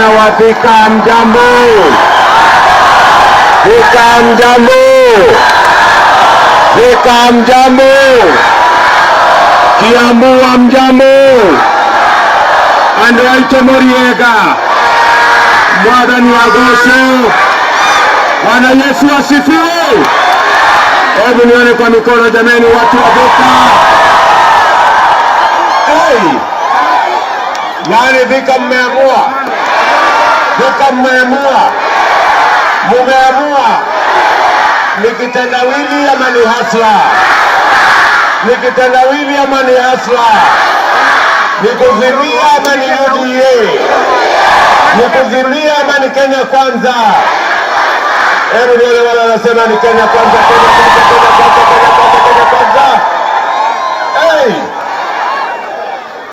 vijana wa Thika mjambo, Thika mjambo, Thika mjambo, Kiambu mjambo, andũ aitũ mũriega, Mwathani agocwo, Bwana Yesu asifiwe. Hebu nione kwa mikono jameni, watu wa Thika. Nani Thika mmeamua? Thika mmeamua? Mumeamua ni kitendawili ama ni hasla? Ni kitendawili ama ni hasla? Ni kuzimia ama ni UDA? Ni kuzimia ama ni Kenya Kwanza? Hebu nione wale wanasema ni Kenya Kwanza, Kenya Kwanza, Kenya Kwanza.